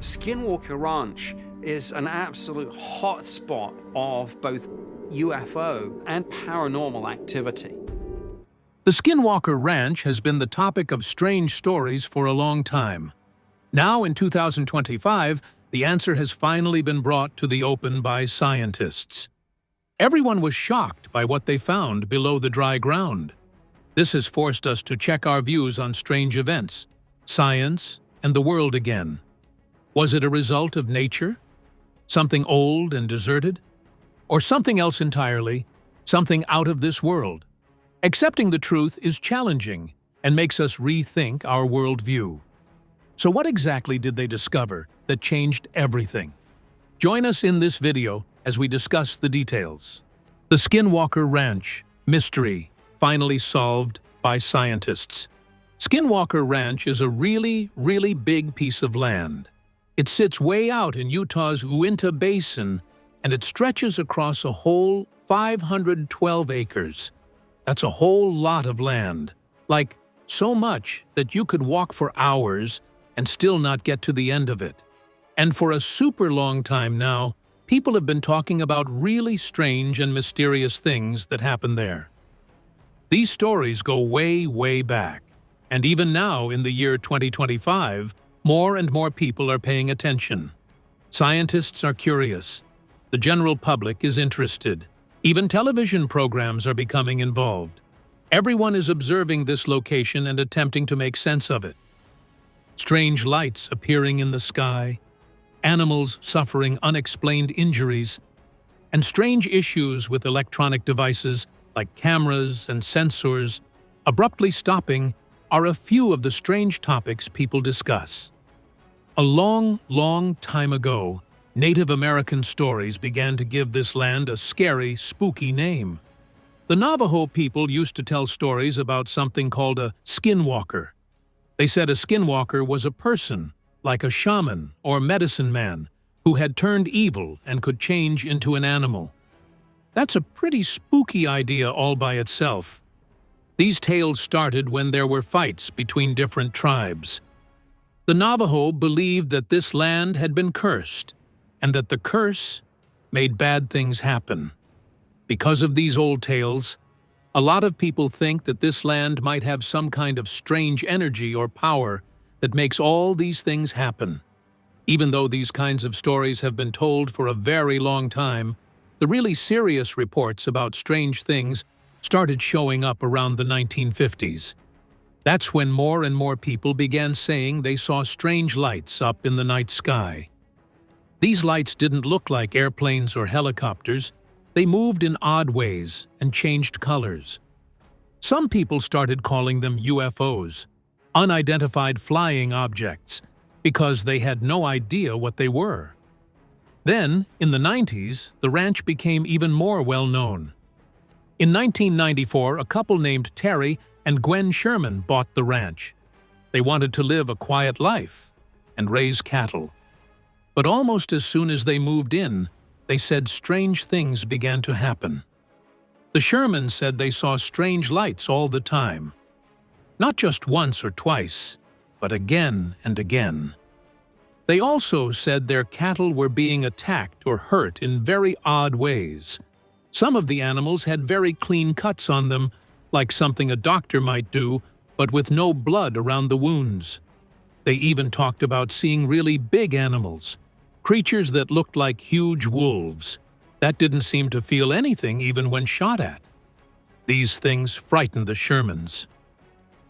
Skinwalker Ranch is an absolute hotspot of both UFO and paranormal activity. The Skinwalker Ranch has been the topic of strange stories for a long time. Now, in 2025, the answer has finally been brought to the open by scientists. Everyone was shocked by what they found below the dry ground. This has forced us to check our views on strange events, science, and the world again. Was it a result of nature? Something old and deserted? Or something else entirely? Something out of this world? Accepting the truth is challenging and makes us rethink our worldview. So what exactly did they discover that changed everything? Join us in this video as we discuss the details. The Skinwalker Ranch mystery finally solved by scientists. Skinwalker Ranch is a really big piece of land. It sits way out in Utah's Uinta Basin, and it stretches across a whole 512 acres. That's a whole lot of land, like so much that you could walk for hours and still not get to the end of it. And for a super long time now, people have been talking about really strange and mysterious things that happen there. These stories go way back, and even now in the year 2025, more and more people are paying attention. Scientists are curious. The general public is interested. Even television programs are becoming involved. Everyone is observing this location and attempting to make sense of it. Strange lights appearing in the sky, animals suffering unexplained injuries, and strange issues with electronic devices like cameras and sensors abruptly stopping are a few of the strange topics people discuss. A long time ago, Native American stories began to give this land a scary, spooky name. The Navajo people used to tell stories about something called a skinwalker. They said a skinwalker was a person, like a shaman or medicine man, who had turned evil and could change into an animal. That's a pretty spooky idea all by itself. These tales started when there were fights between different tribes. The Navajo believed that this land had been cursed, and that the curse made bad things happen. Because of these old tales, a lot of people think that this land might have some kind of strange energy or power that makes all these things happen. Even though these kinds of stories have been told for a very long time, the really serious reports about strange things started showing up around the 1950s. That's when more and more people began saying they saw strange lights up in the night sky. These lights didn't look like airplanes or helicopters. They moved in odd ways and changed colors. Some people started calling them UFOs, unidentified flying objects, because they had no idea what they were. Then, in the 90s, the ranch became even more well-known. In 1994, a couple named Terry and Gwen Sherman bought the ranch. They wanted to live a quiet life and raise cattle. But almost as soon as they moved in, they said strange things began to happen. The Shermans said they saw strange lights all the time. Not just once or twice, but again and again. They also said their cattle were being attacked or hurt in very odd ways. Some of the animals had very clean cuts on them, like something a doctor might do, but with no blood around the wounds. They even talked about seeing really big animals, creatures that looked like huge wolves, that didn't seem to feel anything even when shot at. These things frightened the Shermans.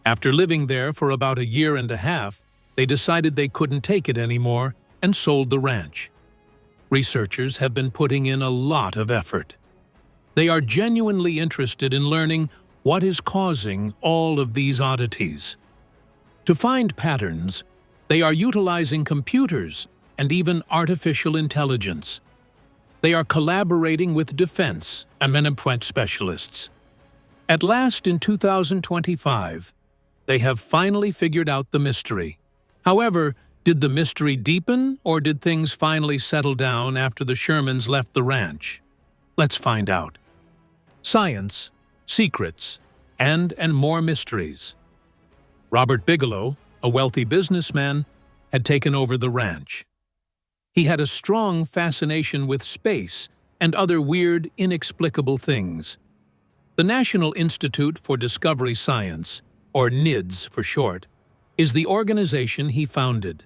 After living there for about a year and a half, they decided they couldn't take it anymore and sold the ranch. Researchers have been putting in a lot of effort. They are genuinely interested in learning what is causing all of these oddities. To find patterns, they are utilizing computers and even artificial intelligence. They are collaborating with defense and management specialists. At last, in 2025, they have finally figured out the mystery. However, did the mystery deepen, or did things finally settle down after the Shermans left the ranch? Let's find out. Science, secrets, and more mysteries. Robert Bigelow, a wealthy businessman, had taken over the ranch. He had a strong fascination with space and other weird, inexplicable things. The National Institute for Discovery Science, or NIDS for short, is the organization he founded.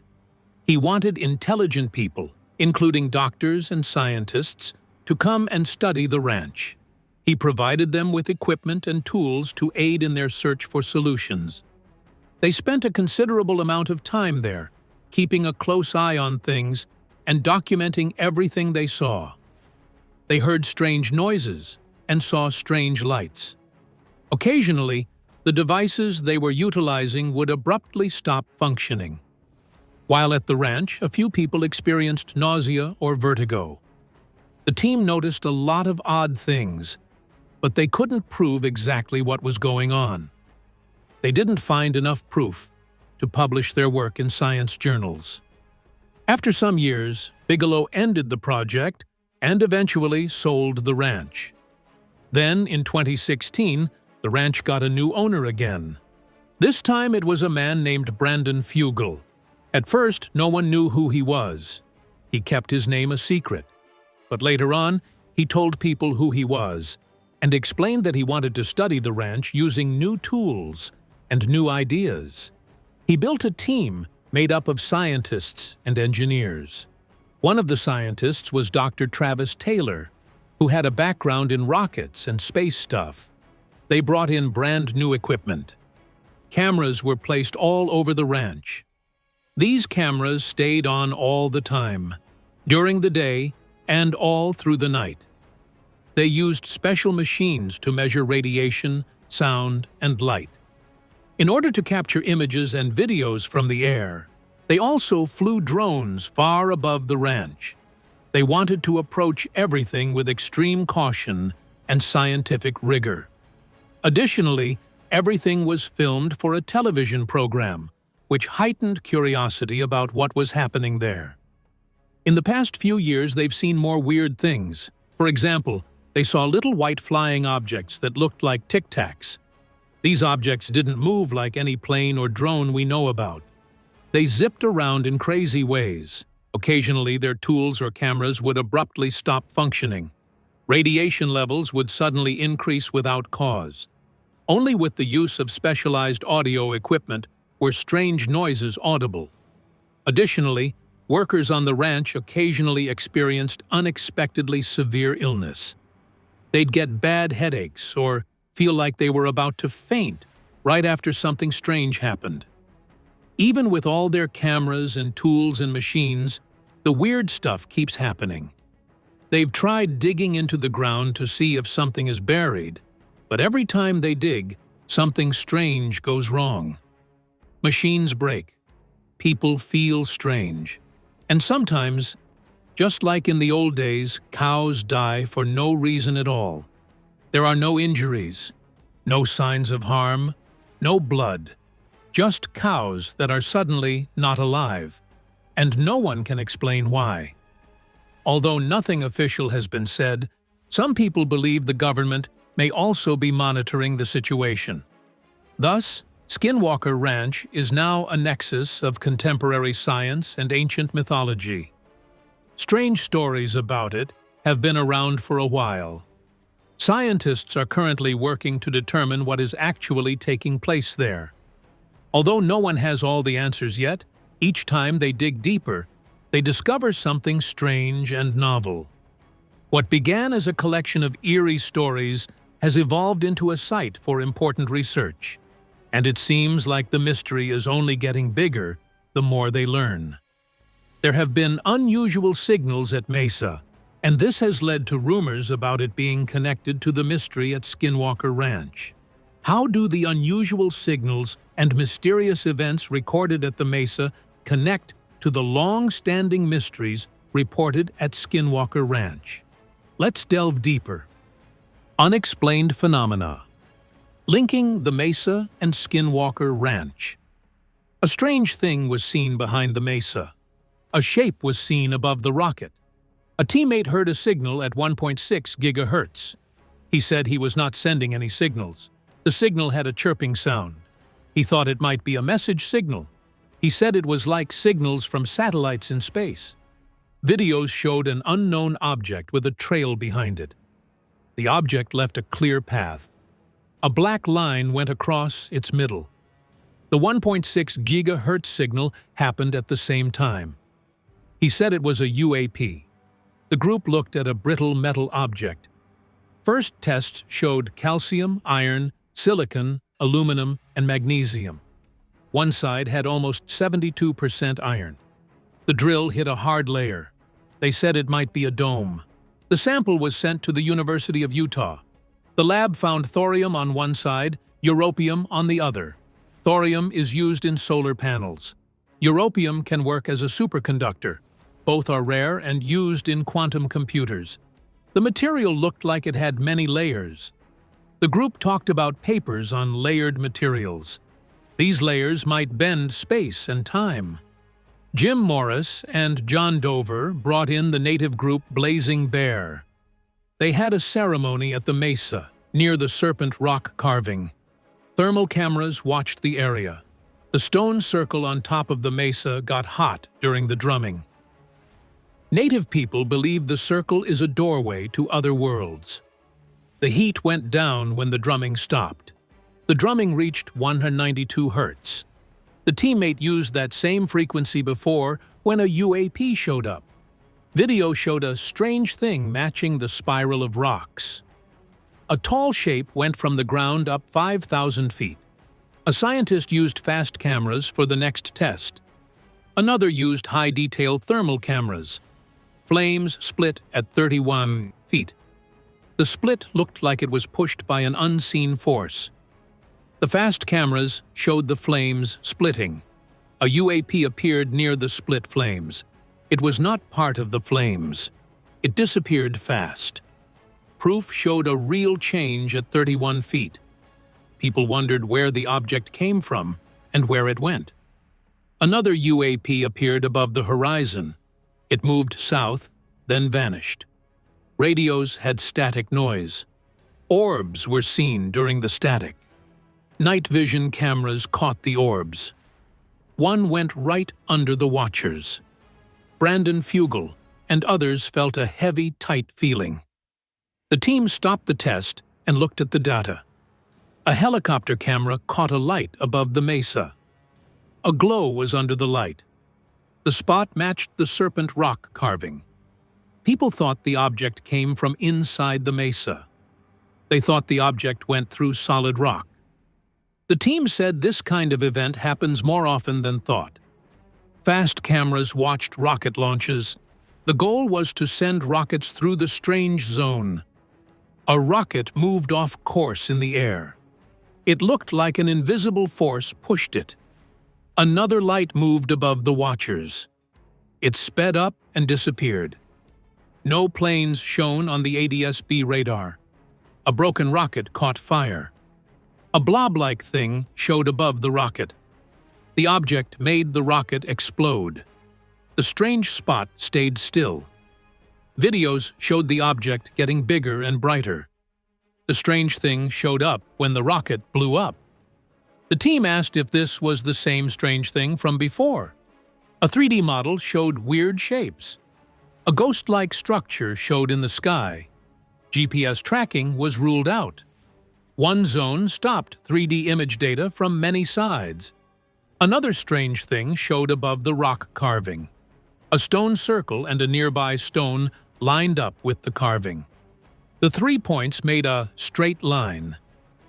He wanted intelligent people, including doctors and scientists, to come and study the ranch. He provided them with equipment and tools to aid in their search for solutions. They spent a considerable amount of time there, keeping a close eye on things and documenting everything they saw. They heard strange noises and saw strange lights. Occasionally, the devices they were utilizing would abruptly stop functioning. While at the ranch, a few people experienced nausea or vertigo. The team noticed a lot of odd things, but they couldn't prove exactly what was going on. They didn't find enough proof to publish their work in science journals. After some years, Bigelow ended the project and eventually sold the ranch. Then, in 2016, the ranch got a new owner again. This time it was a man named Brandon Fugel. At first, no one knew who he was. He kept his name a secret. But later on, he told people who he was and explained that he wanted to study the ranch using new tools and new ideas. He built a team made up of scientists and engineers. One of the scientists was Dr. Travis Taylor, who had a background in rockets and space stuff. They brought in brand new equipment. Cameras were placed all over the ranch. These cameras stayed on all the time, during the day and all through the night. They used special machines to measure radiation, sound, and light. In order to capture images and videos from the air, they also flew drones far above the ranch. They wanted to approach everything with extreme caution and scientific rigor. Additionally, everything was filmed for a television program, which heightened curiosity about what was happening there. In the past few years, they've seen more weird things. For example, they saw little white flying objects that looked like tic-tacs. These objects didn't move like any plane or drone we know about. They zipped around in crazy ways. Occasionally, their tools or cameras would abruptly stop functioning. Radiation levels would suddenly increase without cause. Only with the use of specialized audio equipment were strange noises audible. Additionally, workers on the ranch occasionally experienced unexpectedly severe illness. They'd get bad headaches or feel like they were about to faint right after something strange happened. Even with all their cameras and tools and machines, the weird stuff keeps happening. They've tried digging into the ground to see if something is buried, but every time they dig, something strange goes wrong. Machines break. People feel strange. And sometimes, just like in the old days, cows die for no reason at all. There are no injuries, no signs of harm, no blood. Just cows that are suddenly not alive, and no one can explain why. Although nothing official has been said, some people believe the government may also be monitoring the situation. Thus, Skinwalker Ranch is now a nexus of contemporary science and ancient mythology. Strange stories about it have been around for a while. Scientists are currently working to determine what is actually taking place there. Although no one has all the answers yet, each time they dig deeper, they discover something strange and novel. What began as a collection of eerie stories has evolved into a site for important research, and it seems like the mystery is only getting bigger the more they learn. There have been unusual signals at Mesa, and this has led to rumors about it being connected to the mystery at Skinwalker Ranch. How do the unusual signals and mysterious events recorded at the Mesa connect to the long-standing mysteries reported at Skinwalker Ranch? Let's delve deeper. Unexplained phenomena. Linking the Mesa and Skinwalker Ranch. A strange thing was seen behind the Mesa. A shape was seen above the rocket. A teammate heard a signal at 1.6 gigahertz. He said he was not sending any signals. The signal had a chirping sound. He thought it might be a message signal. He said it was like signals from satellites in space. Videos showed an unknown object with a trail behind it. The object left a clear path. A black line went across its middle. The 1.6 gigahertz signal happened at the same time. He said it was a UAP. The group looked at a brittle metal object. First tests showed calcium, iron, silicon, aluminum, and magnesium. One side had almost 72% iron. The drill hit a hard layer. They said it might be a dome. The sample was sent to the University of Utah. The lab found thorium on one side, europium on the other. Thorium is used in solar panels. Europium can work as a superconductor. Both are rare and used in quantum computers. The material looked like it had many layers. The group talked about papers on layered materials. These layers might bend space and time. Jim Morris and John Dover brought in the native group Blazing Bear. They had a ceremony at the mesa, near the serpent rock carving. Thermal cameras watched the area. The stone circle on top of the mesa got hot during the drumming. Native people believe the circle is a doorway to other worlds. The heat went down when the drumming stopped. The drumming reached 192 hertz. The teammate used that same frequency before when a UAP showed up. Video showed a strange thing matching the spiral of rocks. A tall shape went from the ground up 5,000 feet. A scientist used fast cameras for the next test. Another used high-detail thermal cameras. Flames split at 31 feet. The split looked like it was pushed by an unseen force. The fast cameras showed the flames splitting. A UAP appeared near the split flames. It was not part of the flames. It disappeared fast. Proof showed a real change at 31 feet. People wondered where the object came from and where it went. Another UAP appeared above the horizon. It moved south, then vanished. Radios had static noise. Orbs were seen during the static. Night vision cameras caught the orbs. One went right under the watchers. Brandon Fugel and others felt a heavy, tight feeling. The team stopped the test and looked at the data. A helicopter camera caught a light above the mesa. A glow was under the light. The spot matched the serpent rock carving. People thought the object came from inside the mesa. They thought the object went through solid rock. The team said this kind of event happens more often than thought. Fast cameras watched rocket launches. The goal was to send rockets through the strange zone. A rocket moved off course in the air. It looked like an invisible force pushed it. Another light moved above the watchers. It sped up and disappeared. No planes shown on the ADS-B radar. A broken rocket caught fire. A blob-like thing showed above the rocket. The object made the rocket explode. The strange spot stayed still. Videos showed the object getting bigger and brighter. The strange thing showed up when the rocket blew up. The team asked if this was the same strange thing from before. A 3D model showed weird shapes. A ghost-like structure showed in the sky. GPS tracking was ruled out. One zone stopped 3D image data from many sides. Another strange thing showed above the rock carving. A stone circle and a nearby stone lined up with the carving. The 3 points made a straight line.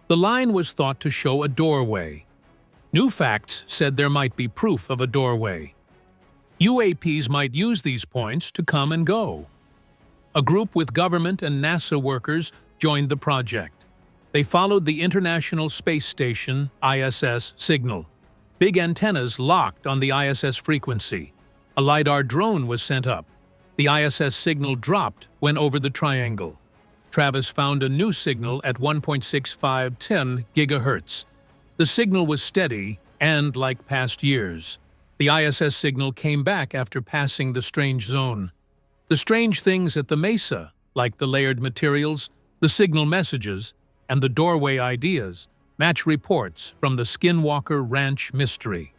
The line was thought to show a doorway. New facts said there might be proof of a doorway. UAPs might use these points to come and go. A group with government and NASA workers joined the project. They followed the International Space Station (ISS) signal. Big antennas locked on the ISS frequency. A LiDAR drone was sent up. The ISS signal dropped when over the triangle. Travis found a new signal at 1.6510 gigahertz. The signal was steady and like past years. The ISS signal came back after passing the strange zone. The strange things at the mesa, like the layered materials, the signal messages, and the doorway ideas, match reports from the Skinwalker Ranch mystery.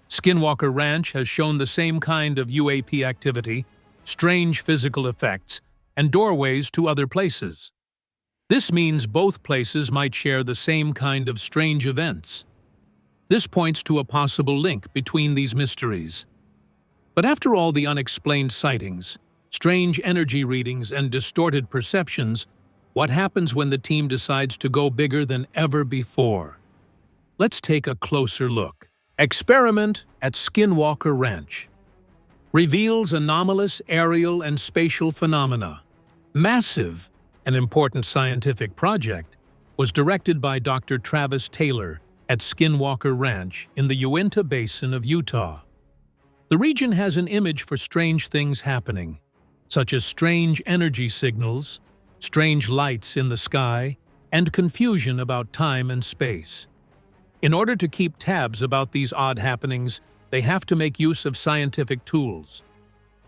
Skinwalker Ranch has shown the same kind of UAP activity. strange physical effects, and doorways to other places. This means both places might share the same kind of strange events. This points to a possible link between these mysteries. But after all the unexplained sightings, strange energy readings, and distorted perceptions, what happens when the team decides to go bigger than ever before? Let's take a closer look. Experiment at Skinwalker Ranch reveals anomalous aerial and spatial phenomena. Massive and important scientific project was directed by Dr. Travis Taylor at Skinwalker Ranch in the Uinta Basin of Utah. The region has an image for strange things happening, such as strange energy signals, strange lights in the sky, and confusion about time and space. In order to keep tabs about these odd happenings, they have to make use of scientific tools.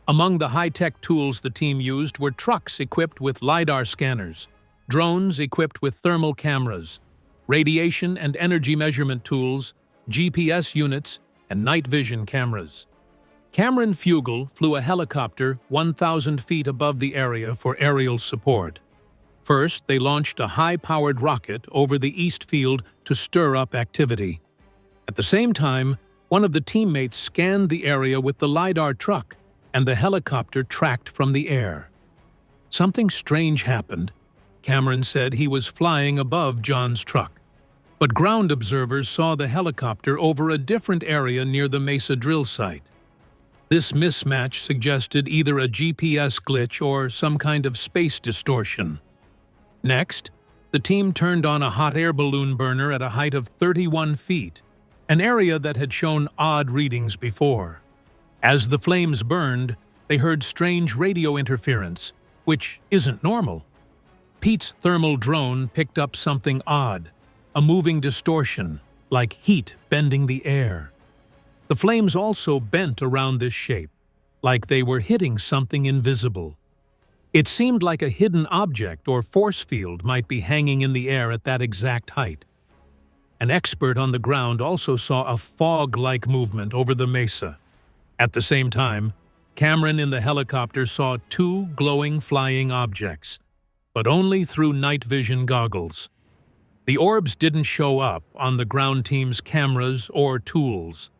Among the high-tech tools the team used were trucks equipped with LiDAR scanners, drones equipped with thermal cameras, radiation and energy measurement tools, GPS units, and night vision cameras. Cameron Fugel flew a helicopter 1,000 feet above the area for aerial support. First, they launched a high-powered rocket over the east field to stir up activity. At the same time, one of the teammates scanned the area with the LiDAR truck, and the helicopter tracked from the air. Something strange happened. Cameron said he was flying above John's truck, but ground observers saw the helicopter over a different area near the Mesa drill site. This mismatch suggested either a GPS glitch or some kind of space distortion. Next, the team turned on a hot air balloon burner at a height of 31 feet, an area that had shown odd readings before. As the flames burned, they heard strange radio interference, which isn't normal. Pete's thermal drone picked up something odd, a moving distortion, like heat bending the air. The flames also bent around this shape, like they were hitting something invisible. It seemed like a hidden object or force field might be hanging in the air at that exact height. An expert on the ground also saw a fog-like movement over the mesa. At the same time, Cameron in the helicopter saw two glowing flying objects, but only through night vision goggles. The orbs didn't show up on the ground team's cameras or tools.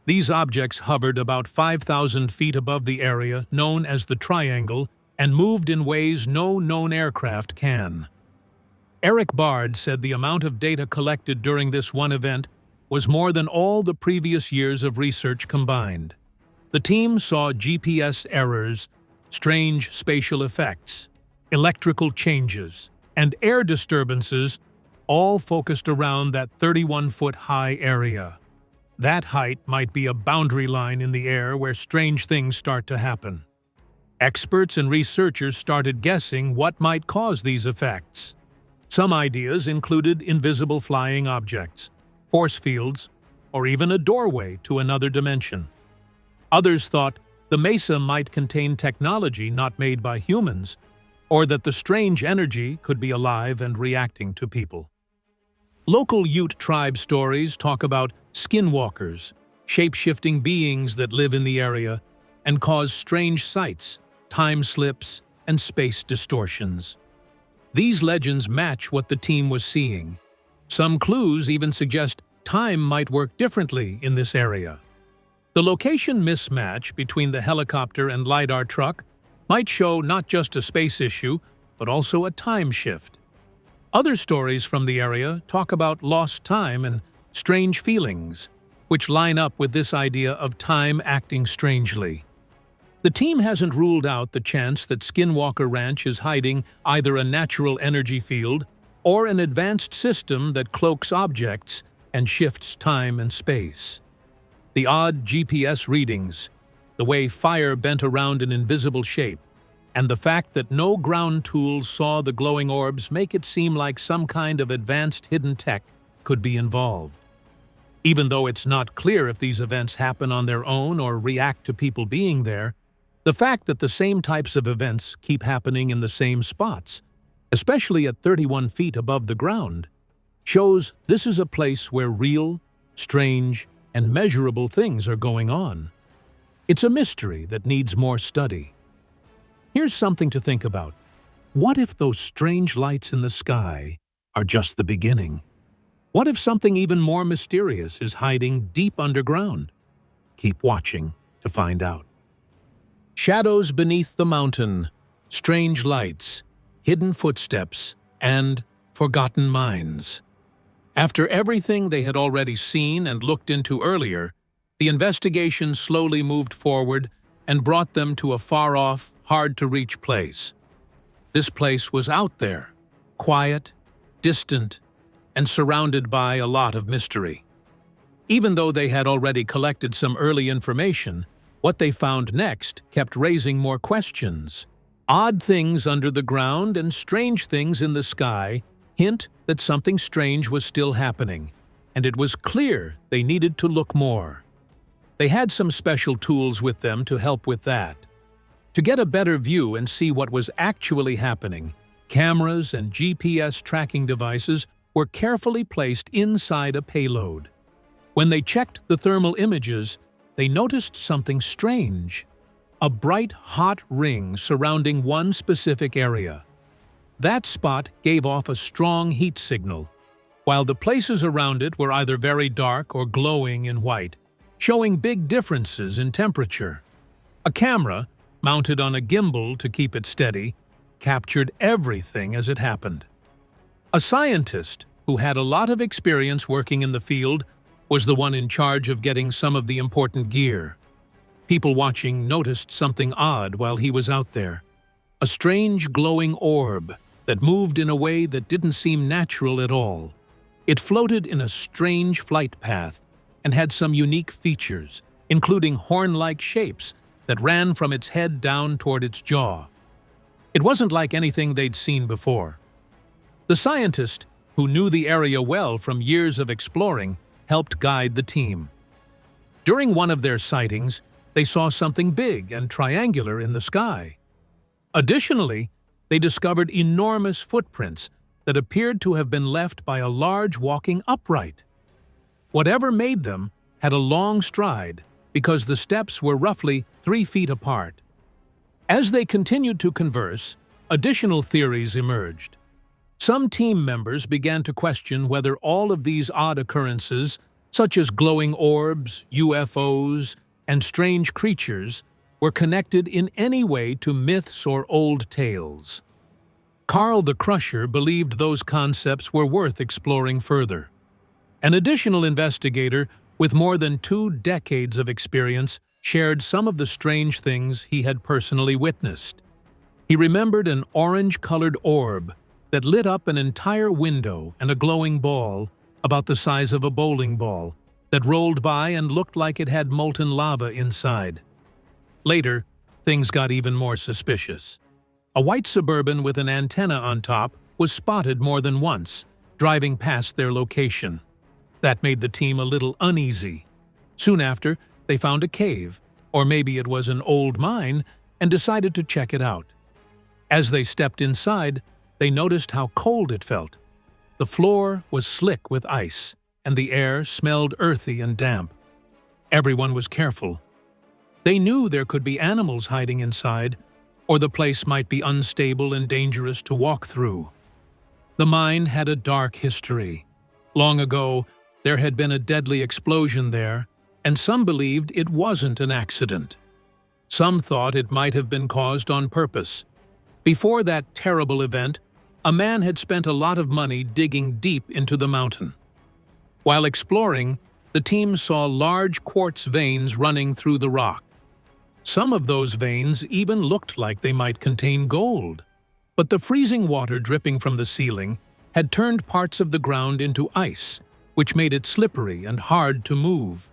These objects hovered about 5,000 feet above the area known as the Triangle and moved in ways no known aircraft can. Eric Bard said the amount of data collected during this one event was more than all the previous years of research combined. The team saw GPS errors, strange spatial effects, electrical changes, and air disturbances, all focused around that 31-foot-high area. That height might be a boundary line in the air where strange things start to happen. Experts and researchers started guessing what might cause these effects. Some ideas included invisible flying objects, force fields, or even a doorway to another dimension. Others thought the mesa might contain technology not made by humans, or that the strange energy could be alive and reacting to people. Local Ute tribe stories talk about skinwalkers, shape-shifting beings that live in the area and cause strange sights, time slips, and space distortions. These legends match what the team was seeing. Some clues even suggest time might work differently in this area. The location mismatch between the helicopter and LiDAR truck might show not just a space issue, but also a time shift. Other stories from the area talk about lost time and strange feelings, which line up with this idea of time acting strangely. The team hasn't ruled out the chance that Skinwalker Ranch is hiding either a natural energy field or an advanced system that cloaks objects and shifts time and space. The odd GPS readings, the way fire bent around an invisible shape, and the fact that no ground tools saw the glowing orbs make it seem like some kind of advanced hidden tech could be involved. Even though it's not clear if these events happen on their own or react to people being there, the fact that the same types of events keep happening in the same spots, especially at 31 feet above the ground, shows this is a place where real, strange, and measurable things are going on. It's a mystery that needs more study. Here's something to think about. What if those strange lights in the sky are just the beginning? What if something even more mysterious is hiding deep underground? Keep watching to find out. Shadows beneath the mountain, strange lights, hidden footsteps, and forgotten minds. After everything they had already seen and looked into earlier, the investigation slowly moved forward and brought them to a far-off, hard-to-reach place. This place was out there, quiet, distant, and surrounded by a lot of mystery. Even though they had already collected some early information, what they found next kept raising more questions. Odd things under the ground and strange things in the sky hint that something strange was still happening, and it was clear they needed to look more. They had some special tools with them to help with that. To get a better view and see what was actually happening, cameras and GPS tracking devices were carefully placed inside a payload. When they checked the thermal images, they noticed something strange. A bright, hot ring surrounding one specific area. That spot gave off a strong heat signal, while the places around it were either very dark or glowing in white, showing big differences in temperature. A camera, mounted on a gimbal to keep it steady, captured everything as it happened. A scientist, who had a lot of experience working in the field, was the one in charge of getting some of the important gear. People watching noticed something odd while he was out there. A strange glowing orb that moved in a way that didn't seem natural at all. It floated in a strange flight path and had some unique features, including horn-like shapes that ran from its head down toward its jaw. It wasn't like anything they'd seen before. The scientist, who knew the area well from years of exploring, helped guide the team. During one of their sightings, they saw something big and triangular in the sky. Additionally, they discovered enormous footprints that appeared to have been left by a large walking upright. Whatever made them had a long stride because the steps were roughly 3 feet apart. As they continued to converse, additional theories emerged. Some team members began to question whether all of these odd occurrences, such as glowing orbs, UFOs, and strange creatures, were connected in any way to myths or old tales. Carl the Crusher believed those concepts were worth exploring further. An additional investigator with more than 2 decades of experience shared some of the strange things he had personally witnessed. He remembered an orange-colored orb that lit up an entire window and a glowing ball about the size of a bowling ball that rolled by and looked like it had molten lava inside. Later, things got even more suspicious. A white Suburban with an antenna on top was spotted more than once, driving past their location. That made the team a little uneasy. Soon after, they found a cave, or maybe it was an old mine, and decided to check it out. As they stepped inside, they noticed how cold it felt. The floor was slick with ice, and the air smelled earthy and damp. Everyone was careful. They knew there could be animals hiding inside, or the place might be unstable and dangerous to walk through. The mine had a dark history. Long ago, there had been a deadly explosion there, and some believed it wasn't an accident. Some thought it might have been caused on purpose. Before that terrible event, a man had spent a lot of money digging deep into the mountain. While exploring, the team saw large quartz veins running through the rock. Some of those veins even looked like they might contain gold. But the freezing water dripping from the ceiling had turned parts of the ground into ice, which made it slippery and hard to move.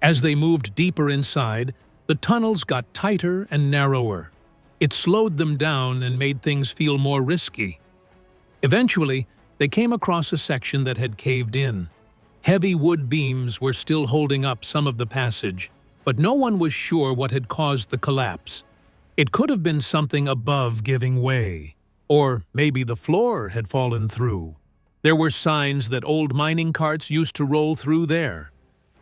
As they moved deeper inside, the tunnels got tighter and narrower. It slowed them down and made things feel more risky. Eventually, they came across a section that had caved in. Heavy wood beams were still holding up some of the passage, but no one was sure what had caused the collapse. It could have been something above giving way, or maybe the floor had fallen through. There were signs that old mining carts used to roll through there.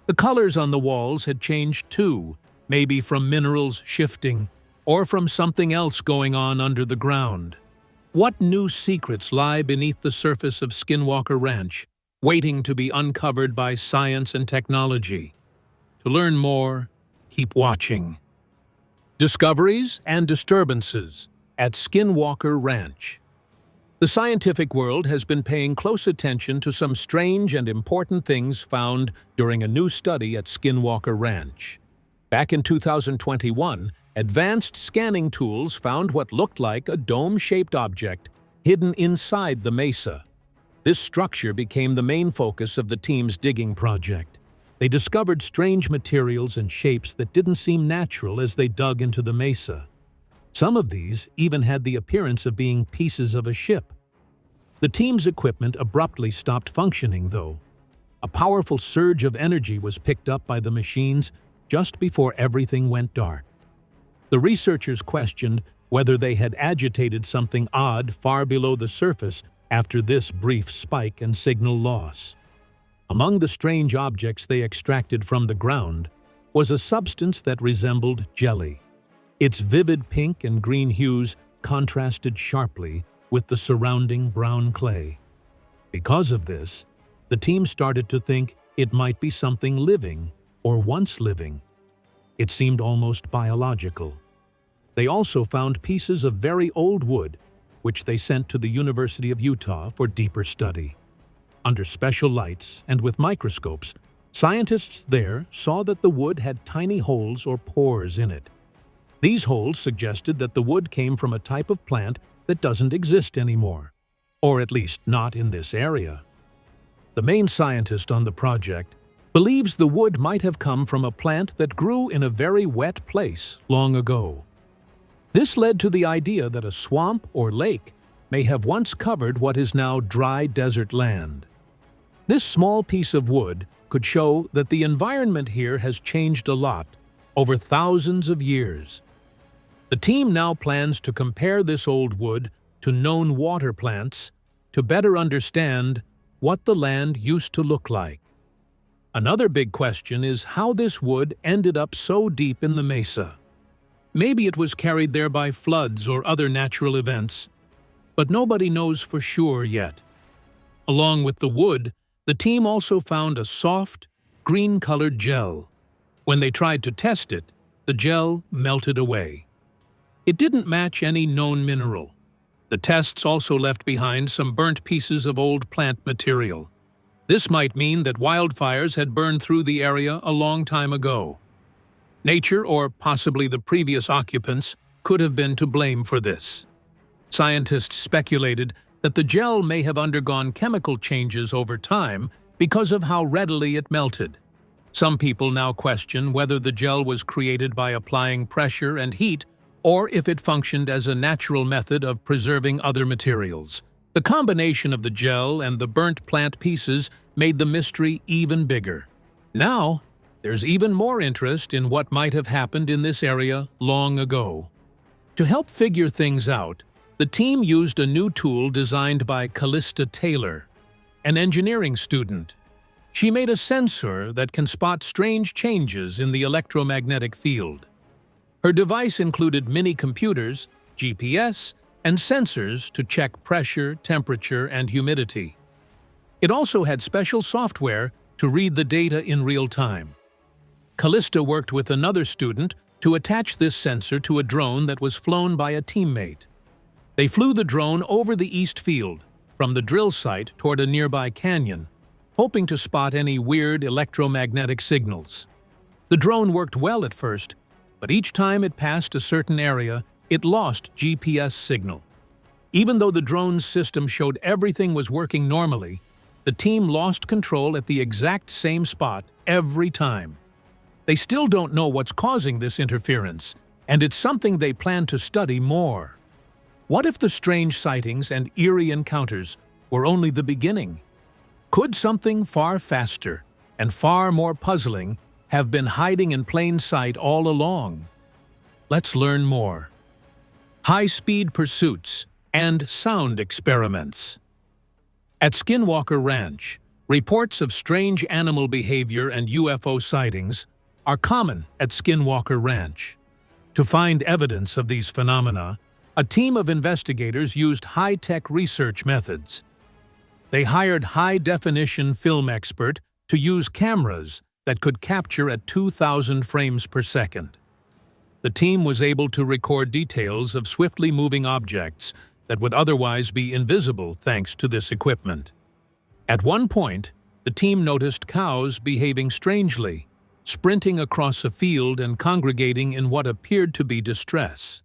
The colors on the walls had changed too, maybe from minerals shifting, or from something else going on under the ground? What new secrets lie beneath the surface of Skinwalker Ranch, waiting to be uncovered by science and technology? To learn more, keep watching. Discoveries and disturbances at Skinwalker Ranch. The scientific world has been paying close attention to some strange and important things found during a new study at Skinwalker Ranch. Back in 2021, advanced scanning tools found what looked like a dome-shaped object hidden inside the mesa. This structure became the main focus of the team's digging project. They discovered strange materials and shapes that didn't seem natural as they dug into the mesa. Some of these even had the appearance of being pieces of a ship. The team's equipment abruptly stopped functioning, though. A powerful surge of energy was picked up by the machines just before everything went dark. The researchers questioned whether they had agitated something odd far below the surface after this brief spike and signal loss. Among the strange objects they extracted from the ground was a substance that resembled jelly. Its vivid pink and green hues contrasted sharply with the surrounding brown clay. Because of this, the team started to think it might be something living or once living. It seemed almost biological. They also found pieces of very old wood, which they sent to the University of Utah for deeper study. Under special lights and with microscopes, scientists there saw that the wood had tiny holes or pores in it. These holes suggested that the wood came from a type of plant that doesn't exist anymore, or at least not in this area. The main scientist on the project believes the wood might have come from a plant that grew in a very wet place long ago. This led to the idea that a swamp or lake may have once covered what is now dry desert land. This small piece of wood could show that the environment here has changed a lot over thousands of years. The team now plans to compare this old wood to known water plants to better understand what the land used to look like. Another big question is how this wood ended up so deep in the mesa. Maybe it was carried there by floods or other natural events, but nobody knows for sure yet. Along with the wood, the team also found a soft, green-colored gel. When they tried to test it, the gel melted away. It didn't match any known mineral. The tests also left behind some burnt pieces of old plant material. This might mean that wildfires had burned through the area a long time ago. Nature, or possibly the previous occupants, could have been to blame for this. Scientists speculated that the gel may have undergone chemical changes over time because of how readily it melted. Some people now question whether the gel was created by applying pressure and heat or if it functioned as a natural method of preserving other materials. The combination of the gel and the burnt plant pieces made the mystery even bigger. Now, there's even more interest in what might have happened in this area long ago. To help figure things out, the team used a new tool designed by Callista Taylor, an engineering student. She made a sensor that can spot strange changes in the electromagnetic field. Her device included mini-computers, GPS, and sensors to check pressure, temperature, and humidity. It also had special software to read the data in real time. Callista worked with another student to attach this sensor to a drone that was flown by a teammate. They flew the drone over the east field, from the drill site toward a nearby canyon, hoping to spot any weird electromagnetic signals. The drone worked well at first, but each time it passed a certain area, it lost GPS signal. Even though the drone's system showed everything was working normally, the team lost control at the exact same spot every time. They still don't know what's causing this interference, and it's something they plan to study more. What if the strange sightings and eerie encounters were only the beginning? Could something far faster and far more puzzling have been hiding in plain sight all along? Let's learn more. High-speed pursuits and sound experiments. At Skinwalker Ranch, reports of strange animal behavior and UFO sightings are common at Skinwalker Ranch. To find evidence of these phenomena, a team of investigators used high-tech research methods. They hired high-definition film expert to use cameras that could capture at 2,000 frames per second. The team was able to record details of swiftly moving objects that would otherwise be invisible thanks to this equipment. At one point, the team noticed cows behaving strangely, sprinting across a field and congregating in what appeared to be distress.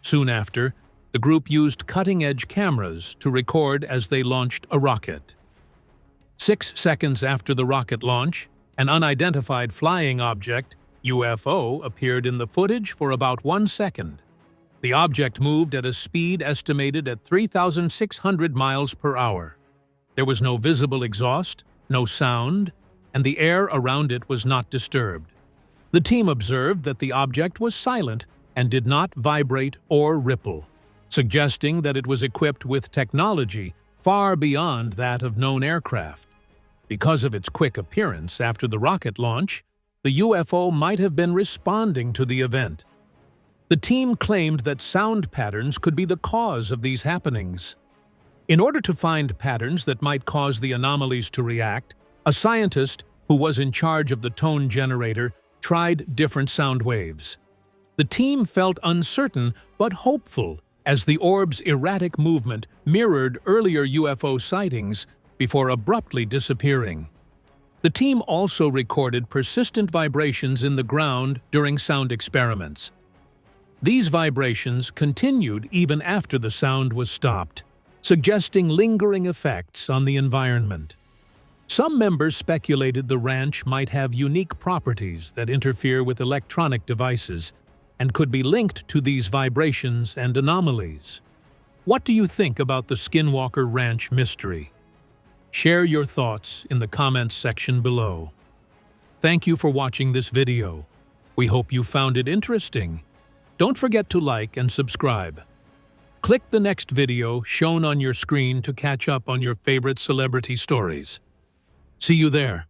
Soon after, the group used cutting-edge cameras to record as they launched a rocket. 6 seconds after the rocket launch, an unidentified flying object, UFO, appeared in the footage for about 1 second. The object moved at a speed estimated at 3,600 miles per hour. There was no visible exhaust, no sound, and the air around it was not disturbed. The team observed that the object was silent and did not vibrate or ripple, suggesting that it was equipped with technology far beyond that of known aircraft. Because of its quick appearance after the rocket launch, the UFO might have been responding to the event. The team claimed that sound patterns could be the cause of these happenings. In order to find patterns that might cause the anomalies to react, a scientist who was in charge of the tone generator tried different sound waves. The team felt uncertain but hopeful as the orb's erratic movement mirrored earlier UFO sightings before abruptly disappearing. The team also recorded persistent vibrations in the ground during sound experiments. These vibrations continued even after the sound was stopped, suggesting lingering effects on the environment. Some members speculated the ranch might have unique properties that interfere with electronic devices and could be linked to these vibrations and anomalies. What do you think about the Skinwalker Ranch mystery? Share your thoughts in the comments section below. Thank you for watching this video. We hope you found it interesting. Don't forget to like and subscribe. Click the next video shown on your screen to catch up on your favorite celebrity stories. See you there.